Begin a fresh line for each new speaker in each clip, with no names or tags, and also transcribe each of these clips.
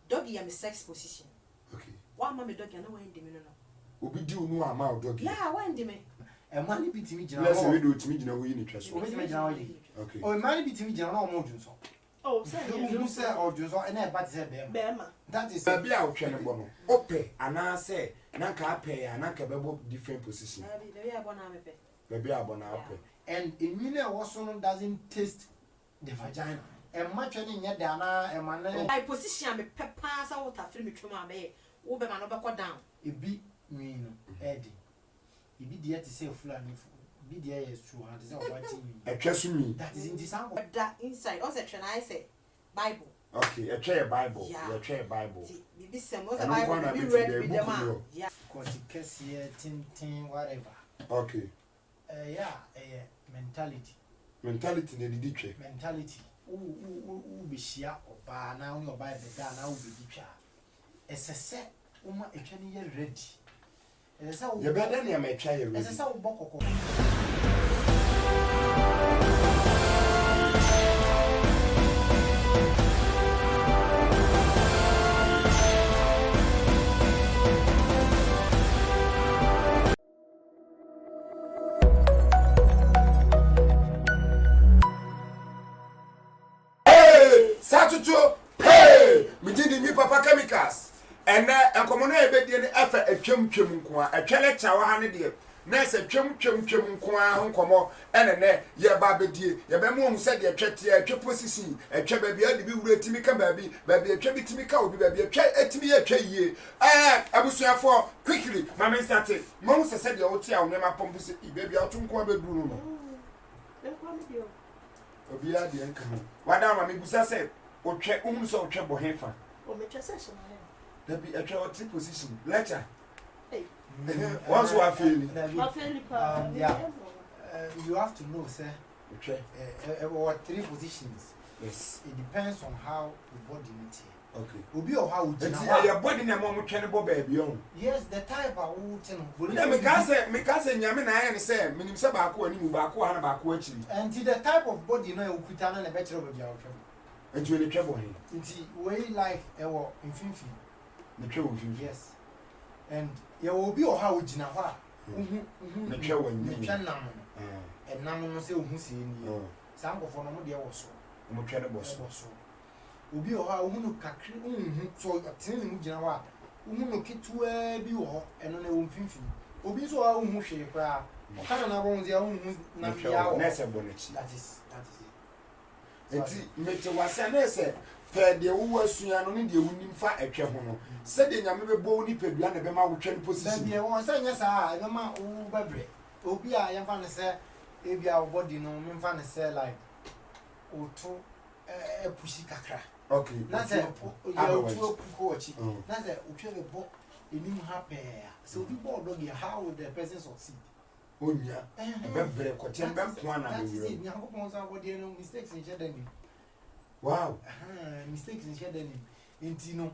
doggy am sex position.
Okay.
Why mama doggy no when dem no.
Obi di unu ama doggy.
Yeah, when dem.
E man bi timi gina.
Let's say we do timi gina we ni twaso.
Obi timi gina we.
Okay.
O man bi timi gina na omo dwunso.
Oh, say
you say odwunso e na e ba te say
bema.
That is
Baby a otwe ne bo no. Ope ana say na ka ape ya na ka bebo different position.
Baby a bona me pe.
Baby a bona ope.
And emine woso no doesn't taste the vagina. E ma twa ne nya da na e ma na
I position me pepa sa water free me twema be. Wo be ma no be ko down.
Ebi nwi no edi. Ebi dia te say fulani bi dia yes true and say obati nwi.
Etwe so mi.
That is in the sound.
That inside also try I say Bible.
Okay, etwe Bible. Etwe Bible.
Bibi sem was Bible be read with them. Yeah.
Cause kesiye tin whatever.
Okay.
Yeah, mentality.
Mentality ne didi twe.
Mentality. U be shia oba na u oba be da na u be ditwa. Esese uma etwa ne ye ready. Esese u
ye be da ne ma etwa ye ready.
Esese u bokoko.
Satutu hey me did me papa chemicals and enkomo na ebedie ne efa atwam nko a atwele chawa ha ne de na se twam nko a nkomo ene ne ye ba bedie ye be mu se de twete atwe posisi atwe ba bia de bi wura timi ka ba bi atwe bi timi ka obi ba bi atwe atimi ye atwe yie abusuafo quickly mama start mo se de o ti a onema pompu se ibe bia otu nko be duru no obi a de nka wada mama gusa se otwe so otwe bohefa
O me twa session
na bi atwe o tri position lecture
hey
once we feel
Yeah. You have to know, sir.
otwe
About 3 positions.
yes
It depends on how the body needs.
okay
Obi or how
your body na mo twe ne bo ba bi on
yes, the type of who
na me ka se nyame na aye ne se minim se ba ko ani mu ba ko ha na ba ko akiri
and the type of body no ukuta na be kire obi awotwe.
enti we twe bo he
Nti we like ewo infinity.
ne twe wo fi
Yes. And ye obi or how gina ho a
ne twe wo nyi
twa nam no. And nam no se ohu sie ni. Sankofo no mo de wo so.
mo twe ne bo so
Obi or how ohu no kakri so atene mu gina ho a ohu no ketua bi wo ho eno na wo infinity. Obi so a ohu hwe kwa o kana na bo nzia ohu na bia wo.
na se bo ne chi
That is it.
enti mete wase na se pe de wo asua no ne de wonim fa atwe ho no se de nyame be bo ni pedua na be ma wo twe ne position
Baby, won say nya sa e ma wo bebre. Obi a yem fa ne se e bia wo body no me fa ne se like o to pushi kakra.
okay
Na se ya o to puko ochi. Na se o twe be bo enim ha pe. So obi bo dog ya how would the person succeed?
onya bebre ko tem be ko na be wura
Nya ko pon sa body no mistakes in share them.
wow
Mistakes in share them. Enti no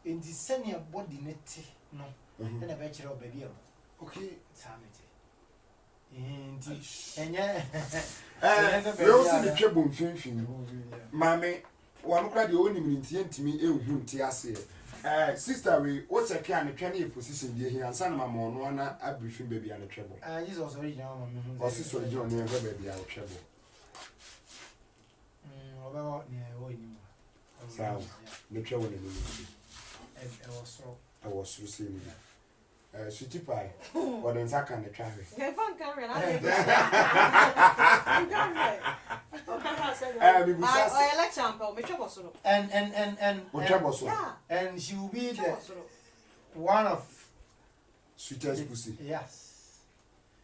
enti senior body ne te no. Na be kire o baby e.
okay
Samete. Enti enye
we also the twe bom finfin mame wanu kra de onim ntie ntimi ehu ntie ase sister we o check an twe na position de here ansa na mama ono na abriefing baby an twebo
Jesus original mama hu.
o sister original ne baby an twebo
Oba ne o ni.
Sawa. Ne twebo ne ni
I was so
see me sweetie pie what den saka ne twawe
Okay, fun camera na. I election pa me twebo so no.
And
o twebo so
Yeah.
and she will be the one of
sweetest pussy
yes.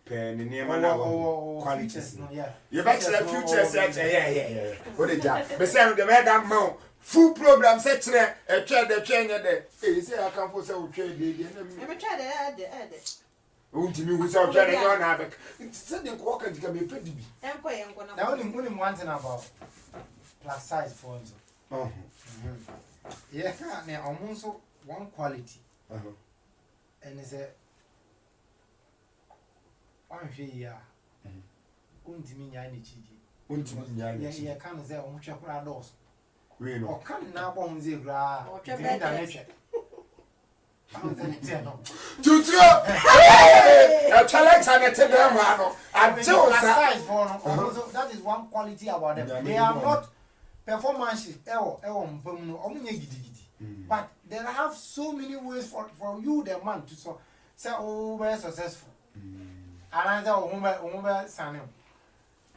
pen ne ma na
Qualities no yeah.
you back to the future yeah what the job be say no the madam ma full program say chere e twa de nya de e say aka for say o twa de na
Me try the
untimi hu say o twa de no na abek say de ko ka dika me pedi bi
enko yenko na.
Now only one thing about plus size for him. Yeah, na almost one quality. And it's a one fee untimi nya ni chiji.
untimi nya ni
Yeah, can say o mutwa kura dos.
we no
Okan na bon ze gra.
Otwe
Timi da
bed.
ne hwe.
tuturo a challenge and a tebe ma no until
size for no. Also, that is one quality about them. They are not performance ewo mpam no omunye gidigidi. But they have so many ways for you the man to so say oh very successful. And say oh be sane.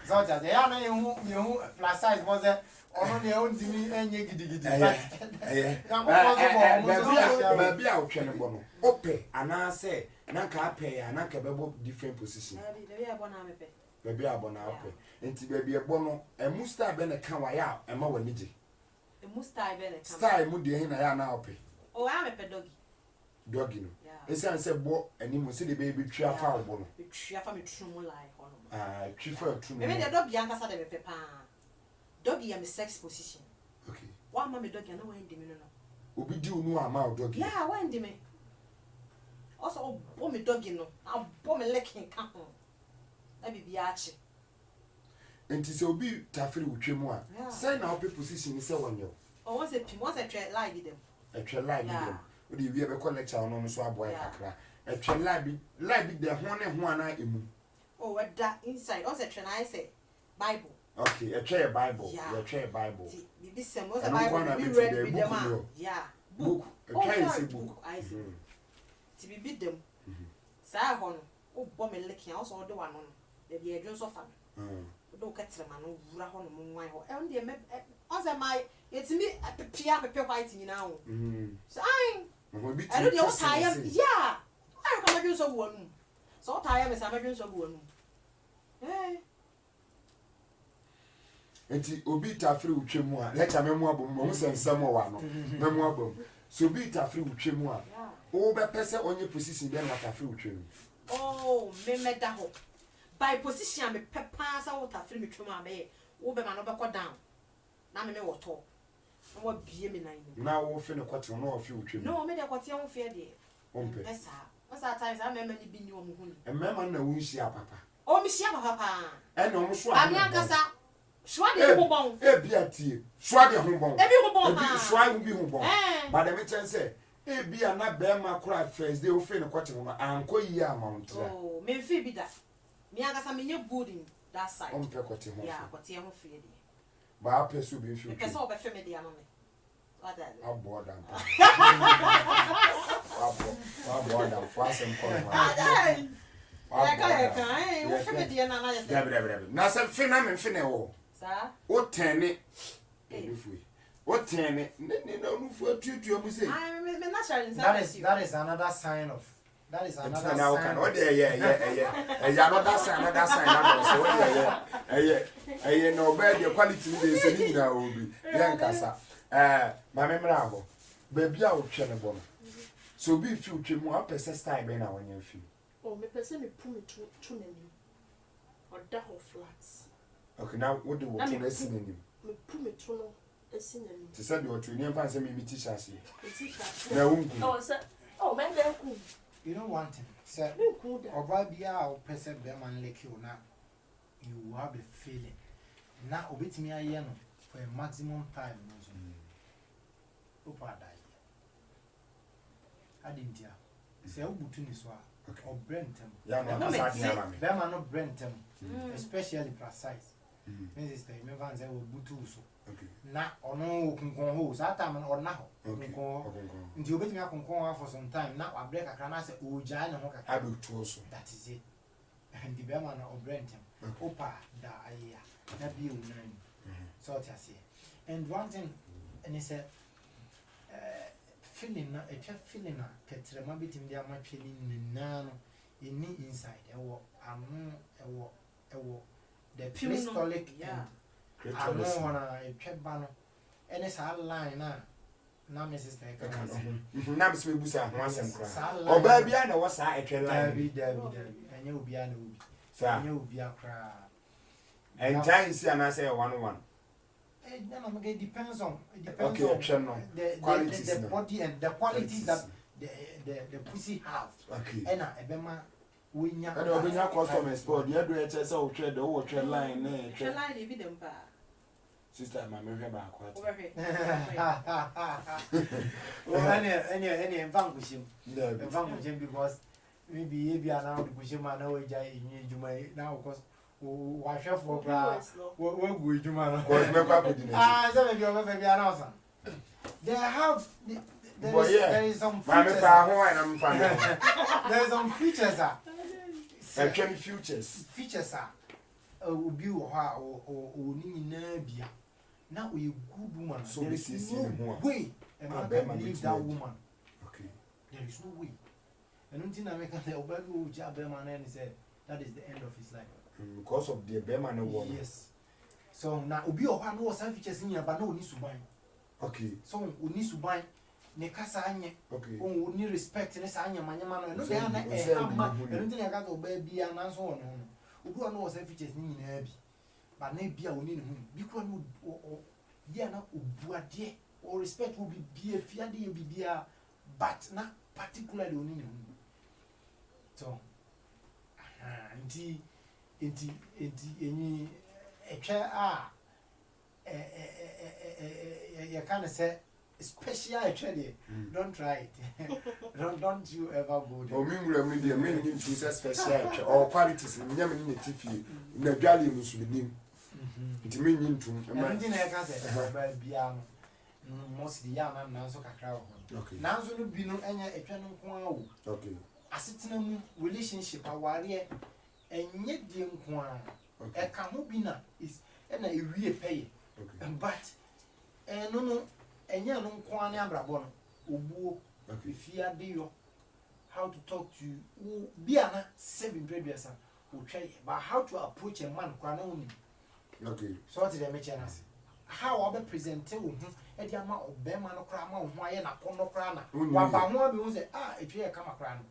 So that they are na you plus size was there ono ne on timi enye gidigidi.
Ba bia otwe ne bo no ope ana say na ka ape ya na ka bebo different position ba bia abona ope enti ba bia bo no emu star be ne ka wa ya ema wani je
emu star be ne ka
star mu de na ya na ope
o ya me pe
doggy no esa se bo animu se de be bi twa fa wo no
twa fa me trum like hono
twa fa trum
me de doggy anka sa de me pe pa doggy am sex position
okay
wa ma me doggy na wa ndi me no
obi di unu ama o doggy
yeah wa ndi me also o me doggy no abo me licking ka ho na bibia achi
enti se obi tafiri utwemu a say na ope position ni se wonyo
o won se pim won se twa lie dem
twa lie dem o di wi e be lecture no so aboy kakra twa lie bi de ho ne ho ana emu
o weda inside o se twa na say bible
okay twa bible twa bible
bibi se mo se bible bi read bi dem yeah book twa is book I see ti bibi dem sa ho no o bo me licking also o de wa no de bi edwon so fa do ketre ma no wura ho no nwan ho e on de me on say my yetimi pia pepe white nyina ho so ai
mo bi ti
I do the time yeah I come adwon so wo nu so time me sa adwon so wo nu
enti obi tafiri utwemu a lecture memu abom mo sensem wa no memu abom so obi tafiri utwemu a o be pese onye position be na tafiri utwemu
oh me meda ho by position me pepa sa wo tafiri me twemu a me wo be ma no be ko down na me wo to na wo bie me nan ni
na wo fi ne kwete no wo fi utwemu
no me de kwete wo fi de
ompe
esa asa times am me ni bi ni wo mu hu ni
emema na wo nsia papa
o mi sia papa pa
e no mo so
ami akasa Shwa de ho bon.
Bi atie. Shwa de ho bon.
E bi ho bon ha.
Shwa bi ho bon. But dem chen say e bi ana be ma kra first day o fe ne kwete ho anko yi amount ra.
Oh, me fi bi da. Me agasa me nye good in that side.
On pe kwete ho.
Yeah, kwete ho fi de.
Ba peso bi fi.
Pese o be fe me de ano me. What that?
Abo dan pa. Abo dan fa sem ko ma.
Ya ka wo fi me de na na ya say.
Debe. Na se fi na me fi ne wo.
Sa?
O tene. O tene. Ne na nufu atutu amu say.
Me na share
That is another sign of. That is another sign.
Oh yeah. Another sign na so yeah. No bad the quality dey say ni na obi. Yan kasa. Ma memra ho. Ba bia o twe ne bo no. So bi fi utwe mu apese style be na wanya fi.
Oh, me person me pull me to nani. Or that whole flats.
Okay, now what do we do listen in him?
Me pull me to no nani.
To say the to near fancy me teacher see.
Teacher.
Na unku.
Oh, sir. Oh, man, very cool.
You know one thing, sir. Oba bia o person be man like you na. You have a feeling. Na obetimi aye no for a maximum time no so. Opa die. Adintia. Say obutu ni so a. Or Brentham.
Yeah, no,
Bema no Brentham, especially precise. Means the remember say we butu so.
Okay.
Na ono kunkon ho, that time or na ho. Kunkon. Nti obetimi akunkon for some time. Na wa break akra na say oja na ho kakra.
Abu to so.
That is it. And the Bema no Brentham. Opa da aya. Na bi unani. So what I say. And one thing, and he said, feeling na feeling na ketrema bitim dia ma tweli nina no any inside ewo anu ewo the pristolic and anu na etweba no ene sa line na me sister e kan
na be se busa ho asem kra oba bia na wo sa etwe line
David anya obi ana obi anya obi akra
and time see na say 1-1
it depends on
the
body and the qualities that the pussy have.
Okay.
And ebema winya.
And obinya customer sport. You do it say o trade o trade line na
trade line e bi dem ba.
sister my me hwe ba akwat
Overhead.
Any vanquishing because maybe you are now the Bushman now now because wash off for what would you man? Some of your baby announcement. They have there is some features. There is some features. Features will be or Nibia. Now we good woman. So there is no way a man can believe that woman.
Okay.
There is no way. And until I make a Obabu Jabberman and said that is the end of his life.
Because of the Beman woman.
Yes. So now Ubi or one was some features in your but no needs to buy.
Okay.
So we need to buy Nekasanye.
Okay.
We need respect in this Anya Manyaman. No, they are not a hammer. And until I got to baby and so on. Ubu no was some features in Abby. But maybe I will need him. Because Diana Ubua dear or respect will be a fiadi be but not particularly on him. So, any a chair you kind of say special trade. Don't try it. don't you ever go there.
Oh, media meaning to special or qualities in Yemen in the TV in the Galley Muslim. It means to mostly young and now so crowd. Okay.
Now so be no any a channel.
Okay.
A sitting relationship a warrior and yet the a camubina is and a real pay. But no and ya no kwane abrabon obuo ifia de yo how to talk to you biana 7 previous will try but how to approach a man kwana only.
Okay.
So what did I mention us? How I be presenting e dia ma obema no kra ma ho aye na kono kra na wa ba ho be won say e twe kama kra no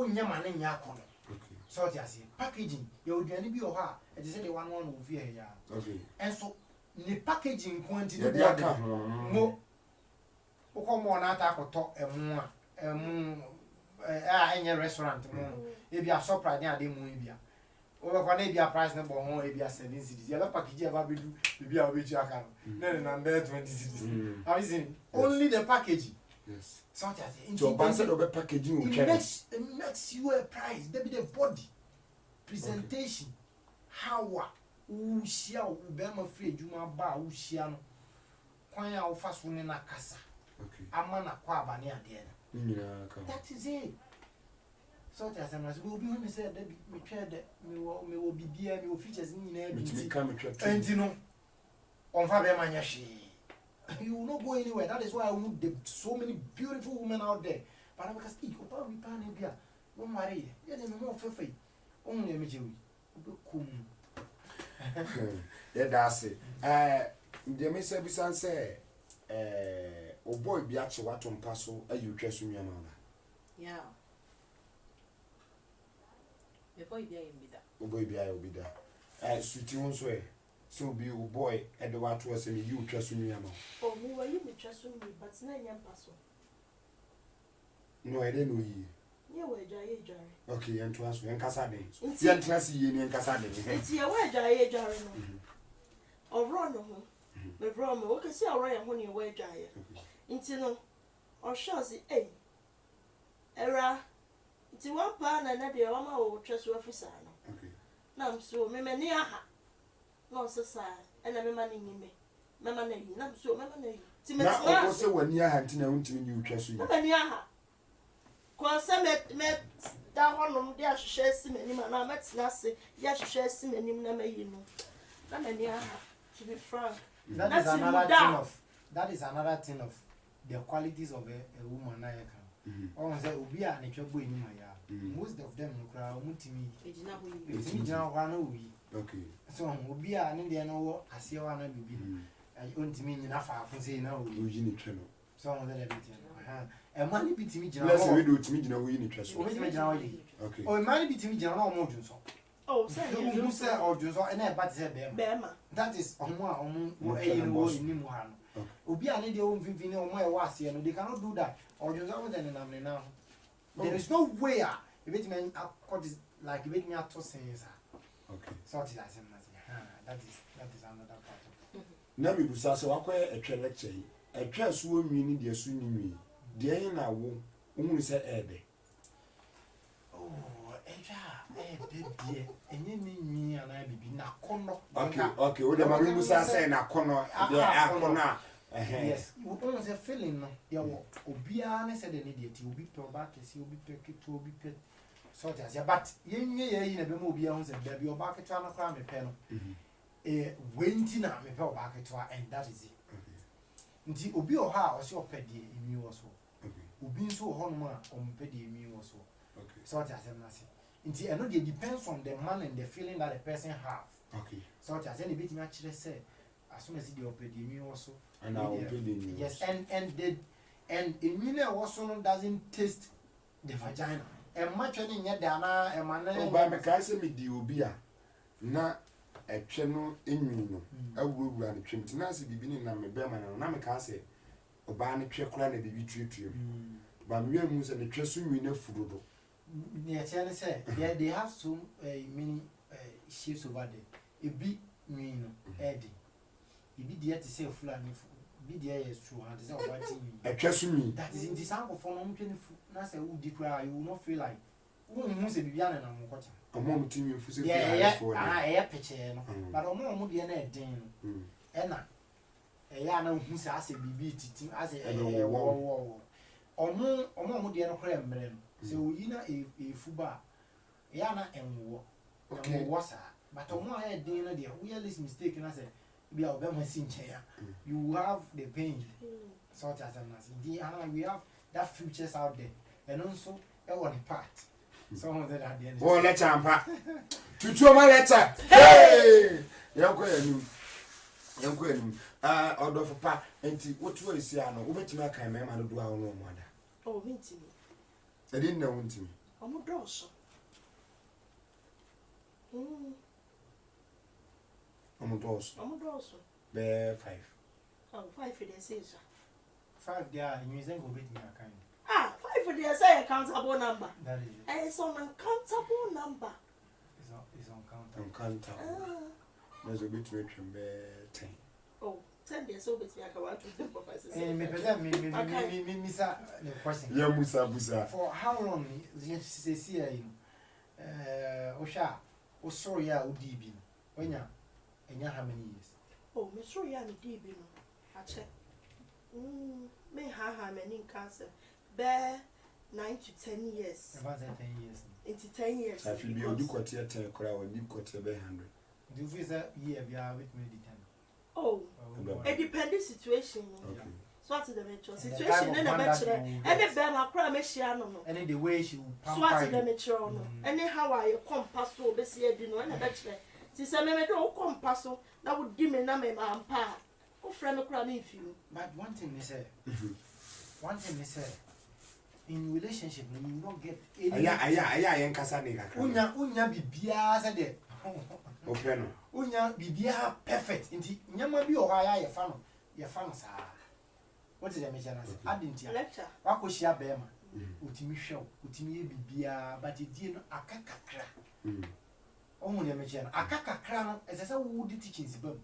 unya ma na nya kono.
Okay.
So what you say packaging you aduane bi o ha e dey say the one will fear ya. Okay. And so the packaging quantity mo ukomo na ata akoto emu a enye restaurant mo e bia surprise ni ade mo e bia o be kwa na e bia price na bo ho e bia 7 cedis ya package e ba bedu bia o be chi aka no na 20 cedis how is it only the packaging.
Yes.
So that
so banse do be packaging o
it makes you a price there be the body presentation how ushia ubema free juma ba ushia no kwan ya ufa so ne na kasa.
Okay.
Ama na kwa abane ade
na.
That is it. So that as we be when say that me try that me wo bibia me wo features ni na bi ti and you know on fa be manya shi you will not go anywhere. That is why I want so many beautiful women out there but because opa we pan e bia wo mare ye na me mo fefe on na me jewi obekum.
Yeah, that's it. The Mr. Bisan say, oh boy, be actually what on passo, you dress in your mama.
Yeah. The boy be in bida.
Oh boy, be I will be there. Sweetie won't swear. So be oh boy, and the what was in you dress in your mama.
Oh, who are you trusting me, but it's not young passo.
No, I didn't know you. Okay, and to us, and Cassade. Yan Tracy and Cassade.
It's your way, Jay Jarry. Or run home. The Roma, we can see our right when you wear Jay. Intino, or shows the A. Era. It's one pan and a dear Roma or trust officer.
Okay.
Nam so, me near her. No, society, and I'm money me. Mamma name, Nam so, mamma name.
Now, also when you're hunting out in you trust you.
Mamma near her. Cause I met that one of the shares in him and I met Nasty, yes, shares in him, never you know. Not many to be frank.
That is another thing of the qualities of a woman. I can. Almost say, Ubi and a trouble in my yard. Most of them look around Mutimi.
Okay.
So, Ubi and Indian or I see one of you. I own to me enough. I can say no,
Eugene Treno.
So, everything. And money be to me,
let's read it to me, you know, we need trust.
Okay. Or money be to me, General Mojus.
Oh, say
you say, or Jus, and I but said, Bema. That is on one in Nimuan. Ubi and the own Vivino or my was here, and they cannot do that. Or Jus than an now. There is no way a bit man caught is like a bit me out to say. Okay. So that is another part of it.
na me busa se wakoye etwe lecture yi etwe so onwi ni de so nwi de na wo ohun se ede
Baby, and you mean me and I be na kono.
Okay, what the mammy busa say na kono de akona.
Yes, you almost a feeling no. Ya wo obiara said an idiot, you be per back, you be per kit to be pet. Sort as ya, but ye in a bemo be on the baby or back at a crime a pen. A wintina me per back at and that is it. Nti obi or house your petty in you also. Ubi so honma on petty in you also.
Okay,
sort as I'm nothing. Nti and it depends on the man and the feeling that the person have.
Okay,
Sort as any bit actually said. As soon as you open the also,
and I will pay the
yes, and immune also doesn't taste the vagina. And much any yet dana and man
by me can say me di obi a na etwe no enwi no awuwura ne twem tinase bibini na me bema na me can say oba ne twe kura na bibi tuetue ba me wi mu se ne twe so nwi na fudodo
near China say they have so many shapes over there. It be mean Eddie. It be there to say flat be there is true and is what
etwe so nwi
that is in the sample for 20 na say who declare you will not feel like who say bibiana na mo kwata
omo mutimi mfuse fi
picture no but omo de na edin na na hu say ase bibi titi ase wo omo de na kora mre no say oyi na efuba na enwo okay wasa but omo edin na de we this mistake na say be obema sinche ya you have the pain sort as and we have that futures out there and also on the part some of that at the end
oh let's ampa tutu ma letter hey yanko yanum order for pa enti wotu esi ano obetimi akan me ma no do awo no mo ada
oh mintimi
e din na wontimi
omo doso omo doso
be 5
oh 5 for the say
5 there you think go bit me akan
5 for the say accountable number
that is
it is an uncountable number
is uncountable
there's a bit to be 10
oh 10 days so bit me aka to the professor
me present me sir the question
yeah busa
for how long you say here osha osoro ya odibi wenya enya how many years
oh me sure ya me dibi no a check me ha many cancer bear 9 to 10 years
about 10 years
into 10 years
I feel be odi kwati 10 kora odi kwati be 100
do you feel that year we are with me the 10
oh a dependent situation
okay
so at the metro situation in a better any bear my cry me share no
any the way she will
so at the metro no any how I compass so be see edi no na better ti say me do compass so na would di me na me ampa o friend me cry me feel
but one thing is in relationship you don't get any
aya yen kasa de kakra
unya bibia say de
okay no
unya bibia perfect nti nyama bi o ha ya ye fa no sa what is the measure adintia
lecture
wako shia bema utimi hwew utimi ye bibia but die no akakakra omo ne meche no akakakra no esese wo di teachings bam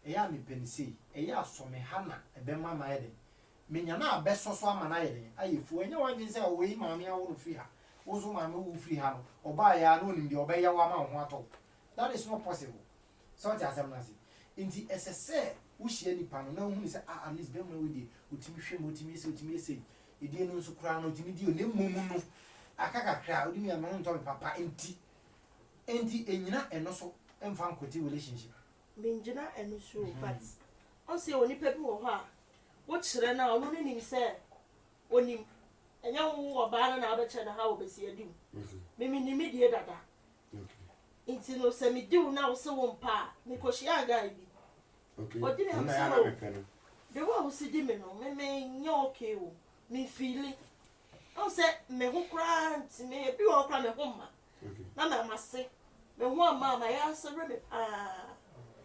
eya me penisi eya asome hana ebema ma yede menya na abesoso ama na yede ayefu enya wanje se o yi maame awo no fi ha wo so maame wo fi ha no oba ya no nim de obeya wa ma ho ato that is not possible so just am na si nti esese wo hia nipa no na hu ni se at least bema we di utimi hwe utimi ese edie no nso kura no utimi di o ne momu no akakakra odi mi ama no nto papa enti enyina eno so emfa nkoti relationship
minjina eno so but on say oni pepi wo ho a wo kire na ono ne nim se onim enya wo oba na abeche na ha obesi adim mimi ni mi die dada inti no se mi diu na wo se wo mpa mi ko hia ga bi
okay
odi me
na ya na me peno
de wo si di me no me nya okay o mi feeling on say me ho kra nti me bi wo kra me ho ma na na mase me ho ama ya se re me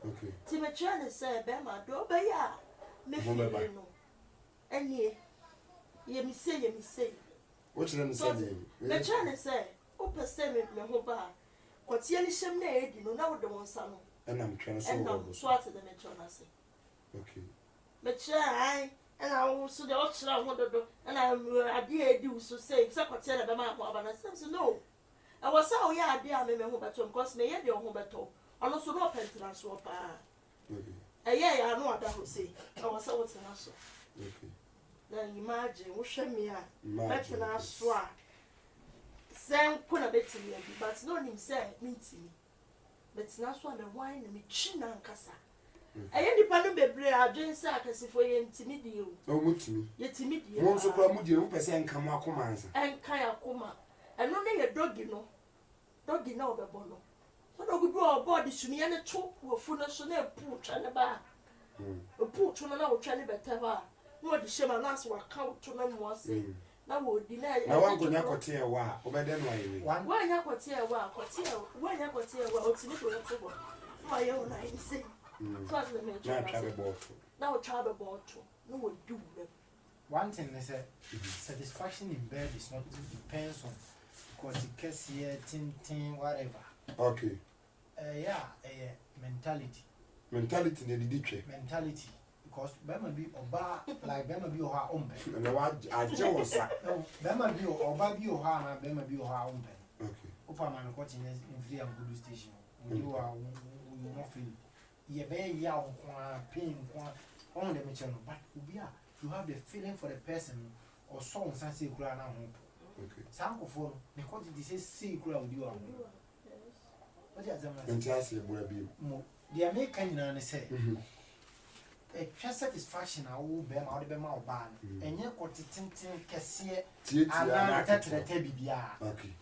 okay
ti me try say be ma do be ya me feeling no enie ye mi say
what you say
me try say o pese me ho ba kwatie ni shem na edi no na wo de won sa no
and I'm trying
so at the metro na say
Okay.
Me try and I also the option I wanted to and I did do so say secretary be ma ho abana say no. I was say yeah dia me ho beto because me ye de ho beto. Ono so no pentra so pa.
Okay.
Yeah, I know what I would say. I was so what's na so.
Okay.
Then imagine wo hwe me a
Imagine.
beto na so a sen kuna betimi abi but no nim say mentimi. But na so na wine me chi na nkasa. Aye nipa no bebre adwen say akasefo ye ntimi die o.
O mutimi.
Ye timi die.
Won so kura mu die mu pese enka mu akoma ansa.
Enka yakoma. Eno ne ye dogi no. Dogi na obebo no. So dogi do obo di sumi ene to wo fu no so na pu twa ne ba. Pu twa na wo twa ne beta ba. No di shema na so waka to na mo ase. Na wo di na
wangonya kote e wa obede no ayewe.
Wanya kote e wa otimi do to bo. Wa ye o na ise. So as the major.
Na twa be boto.
Na wo twa be boto. No wo do them.
One thing is satisfaction in bed is not depends on because it gets here, tin, whatever.
Okay.
Mentality.
Mentality ne didi twe.
Mentality. Because Bema be oba like Bema be oha umpe.
Na wa aje wo sa.
No, Bema be oba be oha na Bema be oha umpe.
Okay.
Opa man ko tin in free and good station. We do our no feel. Ye be ya kwa pain kwa on the mention but ubia you have the feeling for the person or song say kura na ho.
Okay.
Sanko for because it is say kura udi wa. What is that?
Entiasi e bura bi.
Mo the American na say. A true satisfaction a wo be ma wo be ma oba no. Enye kotetintin kese ana tetrete bibia.
Okay.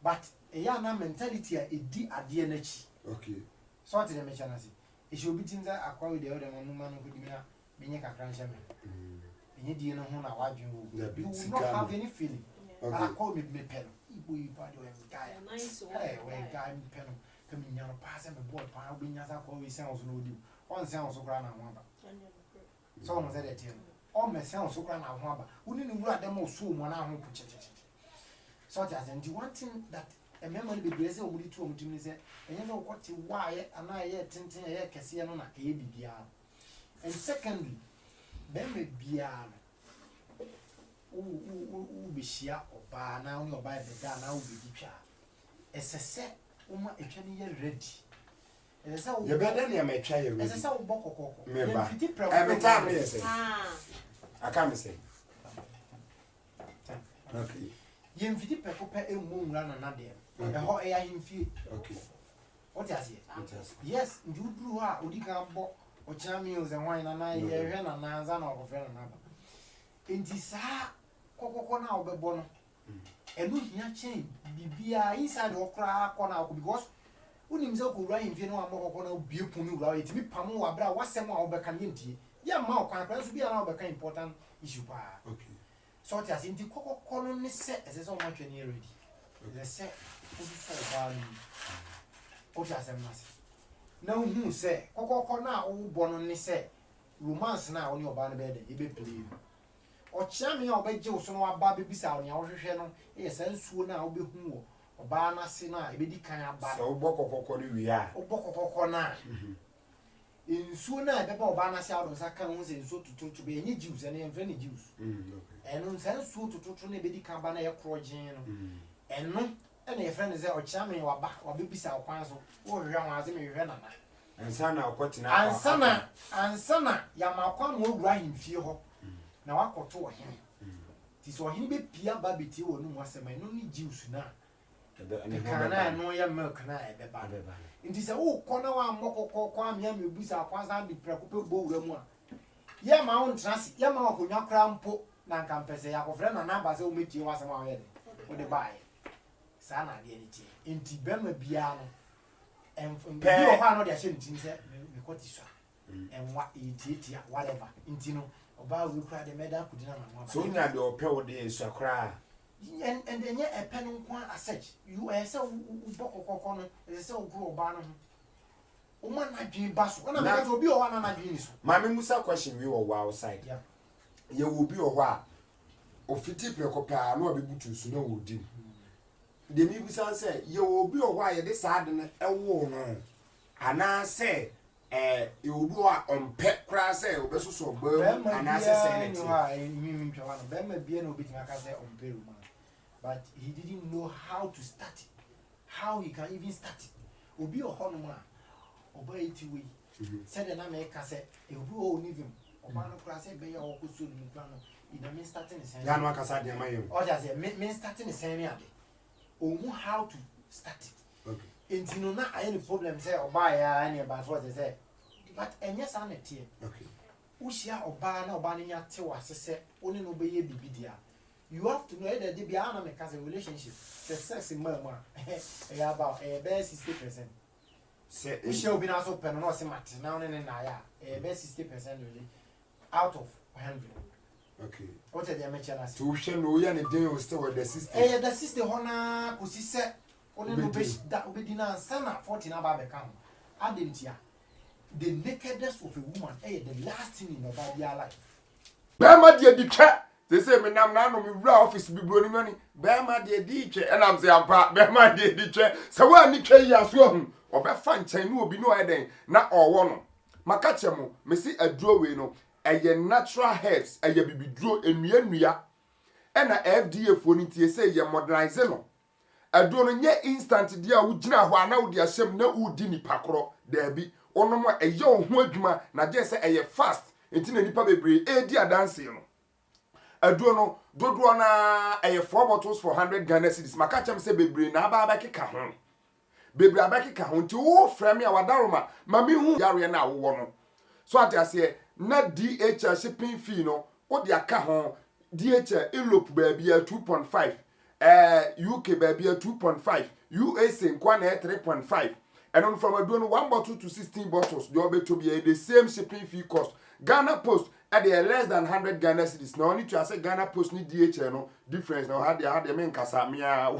But e ya na mentality a edi ade na chi.
Okay.
So what the mention say. It should be things that akwa with the other man no go dimina menye kakran shame. Enye die no ho na wadwen wo. You will not have any feeling.
Okay.
Akwa me pen. Ibo iba de we guy.
Nice one.
Hey, we guy me pen. Come in yan pass me boy pa obi nyasa kwa we sound no di. On sound so kra na ho ba. So on say that here. All me sound so kra na ho ba. Uni ni wura dem so mo na ho puche. So that and the one thing that a memory be grace o budi to o mutimi say enye no kwati why ana ye tintin ye kese no na e bibia. And secondly, them bia o be shia oba na o oba be da na o be ditwa. Esese uma etwa ni ye ready. Esese o
ye better na me twa ye ready.
Esese o bokokoko.
Me ba. Every time me say. I can't say. Okay.
Ye mfiti pekope emu nwura na de. E ho e ya himfie.
Okay.
What you say? Yes, nduduru ha odi kan bo o kira mi o ze wan na ye hwe na nanza na okofre na ba. Enti saa kokoko na obebo no. Enu hia chen bibia inside okra akọ na because unim ze ko wura himfie no amokoko na obie punu wura etimi pam wa bra wasem a obeka ne ntie. Ya ma okwan kwa so bia na obeka important issue pa.
Okay.
So it has in the kokoko no ne se ese so much when ready. The se obi so value. What has them mass. Now who say kokoko na o bono ne se romance na oni oba na be de e be play. O chia me oba je so no aba be bisa oni a wo hwehwe no e se nsuo na obe hu wo oba na se na e be di kan aba.
So bokokoko ni wi a.
O bokokoko na. Nsuo na be ba oba na se a do sa kan hu se nsuo tututu be enye juice na e friend juice.
Okay.
Eno nsuo tututu na be di kan ba na e krojin no. Eno and a friend is our chairman or back or baby sow quanso or young as me renana.
And sana okotina.
And sana Yamakwan will grind him fear. Now I caught to him. Tis or he be Pia Babity or no was a man only juice now. The canna no ya milk na e beba. It is a corner one moko kwam yam you bisa kwanza be preoccupied bow remua. Ya my own transit, Yama kunya crampo, nan campese, Yakofren and Nabas will meet you once a while with the buy. Sana de nti enti bema bia no em bi o ha no de ahye nti se me kwoti so enwa etitia whatever enti no oba we kra de meda kudina na mo
so nya de ope wo de so kra
and enye epe no kwa asech you say bokokoko no say ogro oba no o ma na dwen ba so na me obi o wa na dwen ni so
ma me musa question we wo outside
yeah
ye wo bi o ho a ofiti prekopa na obebutu so na wo din de mi bisa say ye wo bi o ho a ye de saade no ewo no ana say you are on pet crass, so burn, and as I
say, but he didn't know how to start it, how he can even start it. Obi or Honoma, obey it we said an America said, you will leave him. Obano class, be your soon in plan. It means starting the same. Or does it mean starting the same year? Or how to start it. Okay. And you know, not any problem, say, or buy any about what they say. But and yes, I'm a tear. Okay. Ushia or ban or banning your tail, as I said, only no be a you have to know that the Biana makes a relationship. The sex in Mama about a bare 60%. Say, we shall be not open, no, so much now and I a bare 60% really out of 100. Okay. What are the amateurs? Tuition, we are doing still with the sister. Eh, the sister Hona, who said, only no bitch that will be dinner, Sana 14 about the count. I didn't ya. The nakedness of a woman, the last thing in the body life.
Bama, dear, the cat. They say me nam na no me wura office bi bro ni mani be ma de di twe e nam say ampa be ma de di twe se wa ni twe yi aso hu obefa nchen no obi no eden na owo no maka chemo me si aduro we no eye natural herbs eye bibiduro enua e na FDA fo ni tie say ye modernize no aduro no nye instant dia wo gina ho ana wo dia hyem na wo di nipa koro da bi ono mo eye ho adwuma na je say eye fast enti na nipa bebre e di adanse no aduono dodo na 4 bottles for 100 Ghana cedis maka chem se bebre na aba keka ho bebre aba keka ho nti wo frame ya wadaroma mami hu yare na wo no so ati ase na DHL shipping fee no wo de aka ho DHL Europe baabia 2.5 UK baabia 2.5 USA nkwa na 3.5 and on from aduono 1 bottle to 16 bottles the obeto be the same shipping fee cost Ghana Post at the less than 100 Ghana cedis. Now only to say Ghana Post need DHL no difference. Now had the main kasa mia.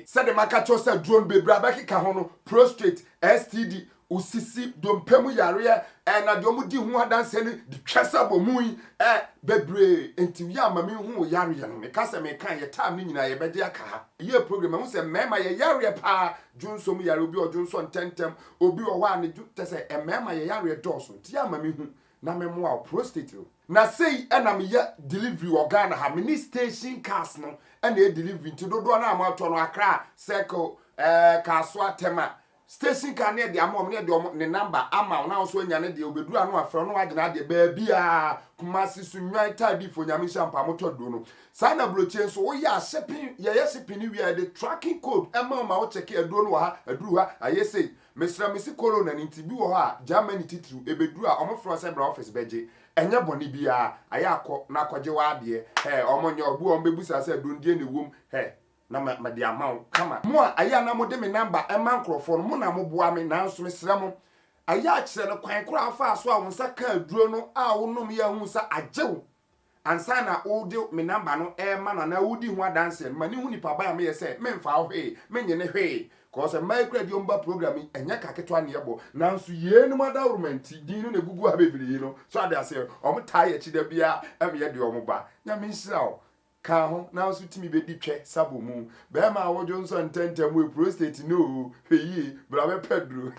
Said the makacho said drone baby abaki kahono prostrate STD usisi dompemu yarea and na domu di hu adanse ni di twesa bomui bebre enti ya mami hu yarea no me kasa me kan ye time ni nyina ye bede aka ha ye program hu se mema ye yarea pa junso mu yare obi odunso ntentem obi o wa ne tese mema ye yarea doso ti ya mami hu na memoa prostate na sei na me ya delivery organ ha mini station cars no na e delivery to dodo na amato no Accra circle kaso atema station car na de amom na de ne number ama na so nya ne de obeduru anu afro no agena de ba bia Kumasi sunwan tai bi fo nyame shampa moto do no sa na bloche so wo ya shipping ye shipping ni we the tracking code ema ma wo check aduro no ha aduru ha ayese mesra mesi corona ni ntibi wo ha Germany titru ebeduru a omofro se bra office beje enye boni bia ayakọ na akọje wa ade omonye obu ombebusa se dondie ne wom na ma de amount kama mo aya na mo de me number ema nkrofo no mo na mo boa me na nso mesra mo aya kire no kwan kura afa so a wonsa ka aduro no a wonom ya hu sa ajew ansa na wo de me number no ma na wudi hu adanse ma ni hu nipa ba me yese memfa ho menye ne hwe cause my credit omba program enya kaketwa ne yebo nanso ye no madawrement din no negugu abebiri no so ade ase omo taye chi da bia em ye de omo ba nya me nhira o ka ho nanso timi be di twe sabo mu be ma wo jonso ntentem we prostate no hweyi bra be pedro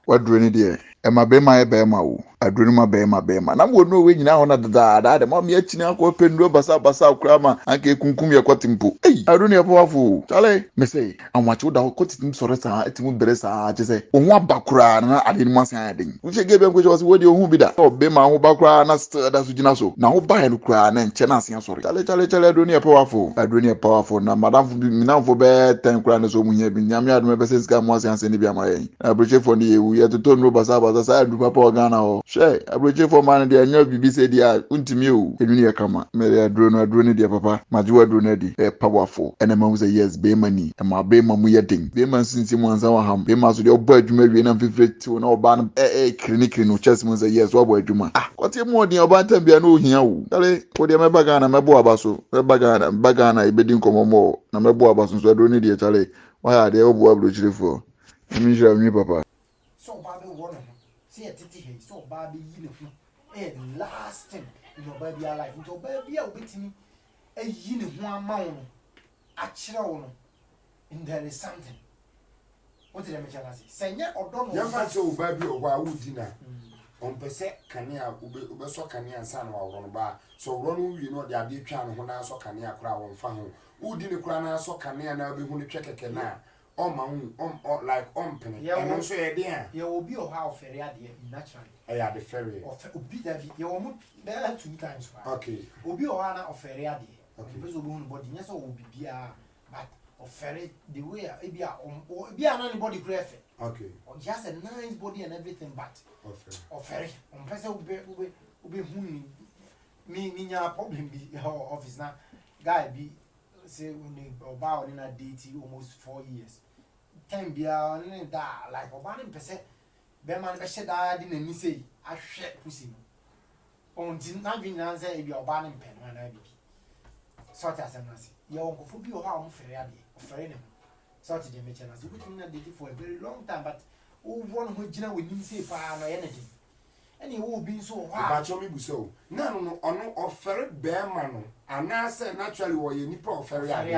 waduro ni de ema be ma wo aduro ma be ma na mo no we nyina ho na dada de ma me akini akọ penduro basa okura ma anke kunkum ye kwatimpo aduro ni efowafo chale me say anwache da kotitim sore sa etimu bere sa je ohun abakura na ade ni masan aden uche gebe nko je wodi ohun bi da be ma ho bakura na da su jina so na ho ba he kura na nche na asan sore chale aduro ni efowafo na madam fu mi na fo be 10 kura na so munya bi nyame adome be se ska mo asan se ni bi amaye abroche fo ni ewu ye to no basa sa adu papa Ghana ho she abroche fo man de anya bibi se dia untimi o enuni e kama mere aduro ni de papa majuwa aduro na di powerful ene ma say yes be mani e ma be ma mu yedin be man sinsi mu ansa wa ham be ma so de obo adwuma wie na fifreti na oba no klinikri no chest mu say yes obo adwuma kote mu odin oba ntam bia na ohia wo dale wo de meba Ghana mebo abaso meba Ghana ibedi nkomomo na mebo abaso so aduro ni de chale wa ya de obo abroche fo mi jira mi papa
so baby one see a titi he so baby yi ne hu last thing in your baby life until baby a obetimi yi ne hu ama wo a kire wo no and there is something What did I mention? Say, yeah, or don't
Young man, so baby, or why would dinner? On per se, Kania, Ube so Kania and San or run bar. So run, you know, the idea can when I saw Kania crowd on fan. Who didn't cry, so Kania now be when you check a canal. On my own, like on penny. Yeah, and also a dear. You will be a how ferry idea naturally. I had the ferry. Or be that you will there 2 times. Okay. Will be a honor of ferry idea. Okay. Because we won't body, yes, or will be but of ferry the way it be an anybody graphic. Okay. Or just a nice body and everything, but of ferry. On person will be whom me problem be office now. Guy be say when they about in a date almost 4 years. 10 beyond that, like 1%. Beman Beshed didn't say, I shed pussy. On nothing answer if you're banning pen when I be. Sort as a massy. Your uncle for you how Ferrari or Ferrari. Sort of the mechanized. We didn't did it for a very long time, but one who Gina will not say power or anything. And you will be so hard. But you so. No, of Ferret bear man, and I say naturally, or you nipple of Ferrari.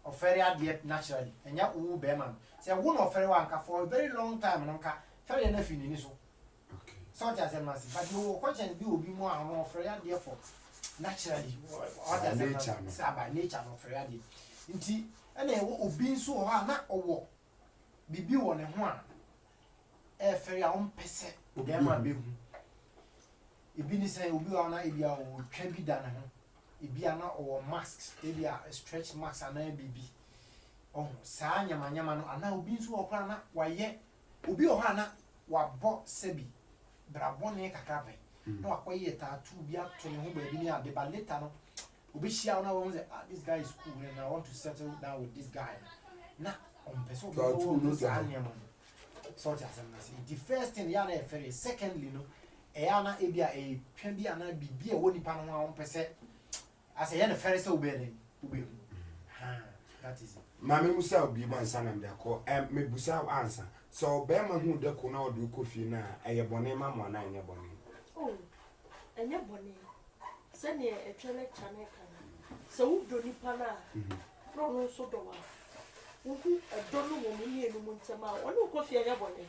Or Ferrari naturally, and yet, oh, bearman. Say, one of Ferrari for a very long time, and Ferry enough in initial. Okay. Such as a massive, but you will question will be more and more Ferrari, therefore, naturally, or nature, by nature of Ferrari. Indeed, and they will be so hard, not or walk. Be on a one. A ferry on percent, bearman be. If you say, will be on idea or can be done. It be an or masks, maybe a stretch mask and a baby. Oh, Sanya Manyaman, and now be so opana, why yet, Ubi Ohana, what bought Sebi, Brabone Cacabe. No, quiet to be up to whom we are the balletano. Ubi Shiana owns this guy is cool and I want to settle down with this guy. Now, on Peso, sort as a the first thing Yana ferry, secondly, no, Ayana Abia a Chambiana be a woody panama on percent. As a young ferry so bad, that is it. Mammy Musa be my son and their call, and me Busa answer. So, Berman who the Kuna do coffee now, a bonnet mamma, and your bonnet.
Oh, and your bonnet. Send me a trailer channel. So, do you pana? No, so do I. A don't know woman here in Montama, one who coffee and your bonnet.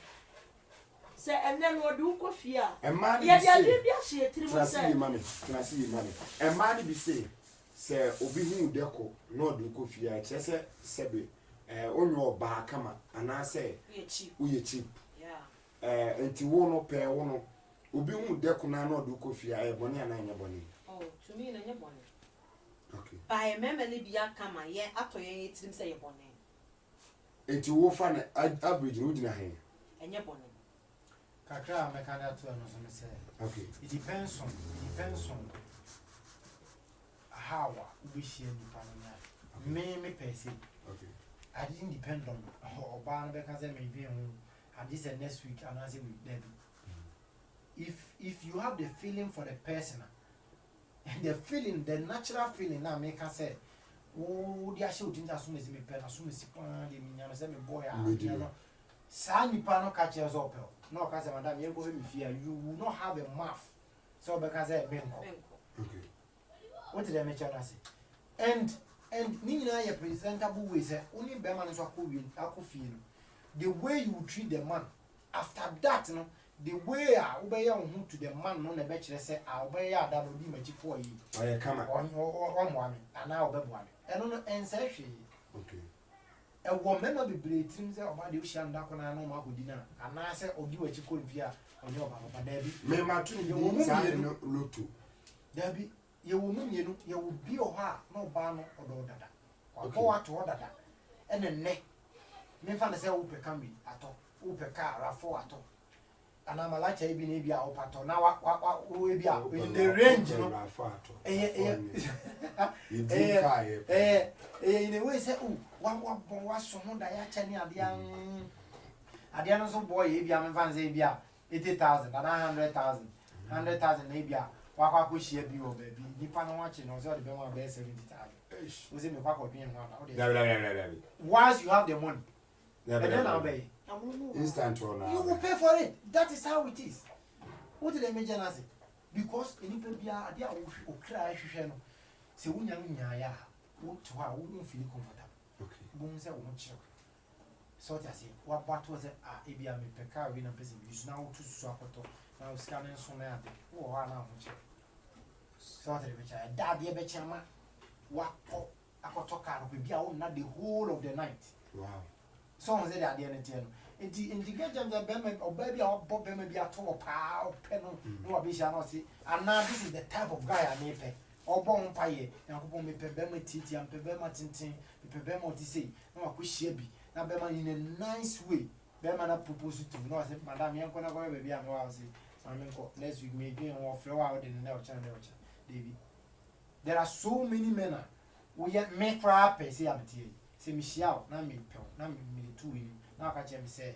Say, and then what do coffee? And man, yes, she a three money. Can I see you, money? And man, be say, say, Obi who deco, no do coffee, I just said, on your bar, come and I say, we are cheap. Yeah. And to one pair, one Obi who deco, no do coffee, I have bonny and your bonny. Oh, to me, and your bonny. Okay. By a memory, be a come, yeah, after you eat him say your bonny. And to wolf an average, wouldn't I? And your bonny. Kakra mekana to no say. Okay. It depends on how we share the panel. Me per se. Okay. I didn't depend on Obama because I may be on and this next week and as with them. If you have the feeling for the person and the feeling, the natural feeling now make us say, oh, the actual thing as soon as me pen, as soon as me boy, you know. Sani pano catch us up. No, because madam, you go with fear, you will not have a mouth. So because I been okay. What did I mention? And Nina, your presentable way, say, only Berman is a feel. The way you treat the man, after that, no, the way I obey on to the man, no, the bachelor say, I'll obey that will be magic for you. I come on one, and I'll be one. And on the answer, okay. A woman will be bleeding about the ocean, Dakona, no more dinner, and I said, or do what you could via on your Baba Debbie. May my two, you will look to Debbie, you will mean you will be or her, no barn or dada, or go out to order that. And then neck, me find the cell Upe can be at all, Upe car, Rafo at all. And I'm a light, I be maybe out pato. Now, what will be out in the range, you know, in a way, say, oh, one was someone Diachani at the end of some boy, Abia and Van Zabia, 80,000, and 100,000, 100,000 Abia, Waka push your view, baby. Nippon watching, or the Bema Bear 70,000. Was in the Waka being one. Once you have the money, then I'll pay. Instant or now. You will pay for it. That is how it is. What did I mention as it? Because in India, they are cry. So when you're what to how won't feel comfortable. Okay. Bones are one check.
so what I say what was it ebi am peka we na person use now to so akoto now scanning so na ade wo ha na ho che so what the becha da de be chama wa ko akoto car ko bia wo na the whole of the night
wow
so on say that the anything no enti get jam be me oba bia obo be me bia to pa pe no no obi sha no say and now this is the type of guy I need pe obo mpa ye yankopon me pe be ma titi am pe be ma tintin me pe be ma oti say no akohia bi na be ma in a nice way be ma na propose to no say madam yanko na go be bia no say Mamenko, next week maybe on flow out in the channel. David. There are so many men. We yet make crap and say, I'm tea. Say, Michelle, na me, na me, two in. Now, catch him say,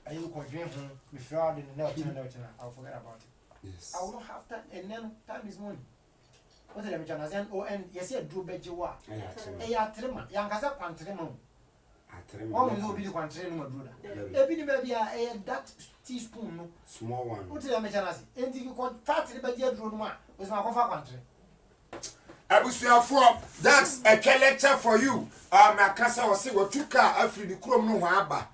are you conjuring him? Me flow out in the channel. I'll forget about it.
yes
I will not have time, and then time is money. What did I mention? As oh, and yes, I drew Bejoa. I trimmer, young as a quantrimo. One will be the quantrimo brother. Every baby, I that teaspoon.
Small one.
What did I mention? And you got fat in the bed room was my coffee country.
Abusuafo, that's a lecture for you. My casa was say what you car after the chrome no haba.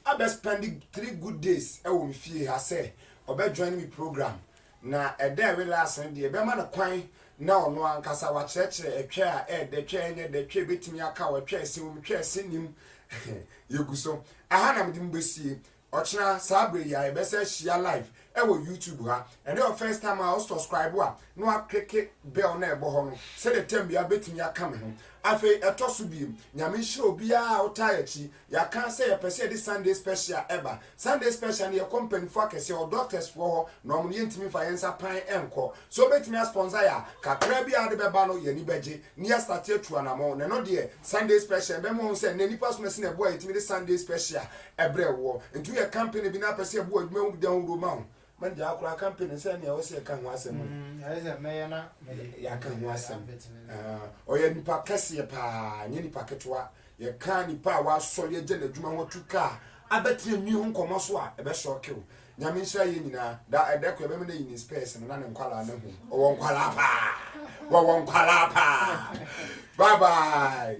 I be spending 3 good days. I will feel I say or be join me program. Na a day we last Sunday. Be man a kwan now no an casa wa church a chair the chair the chair betimi aka wa chair sin him. You go so. I had am dimbesi. Ochna sabre ya be say share live e wo YouTube ha and the first time I subscribe wa no a click bell na e bo ho no say the time bia betimi aka me ho afi etoso bi nyame hye obi a otayachi ya kan say ya pese this Sunday special ever Sunday special na your company for akese or doctors for no mo yentimi fa yensa pan enko so betimi sponsor ya kakra bia de beba no ye ni beje ni ya start atu anamo na no de Sunday special be mo say na nipa so mesi na boy yetimi this Sunday special ebre wo ntu ye company bi na pese bo adwuma hu dan ro ma man ja akura company say na wo say kan ho asem
As a mayor,
ya kan ho asem oya nipa kase pa nye nipa ketwa ye kan nipa wa so ye je na adwuma ho tuka abetire nwi ho nkomo so a ebe shock o nyame nhyira ye nyina da edekwa be me na yin space na ne nkwala na hu o won kwala pa bye bye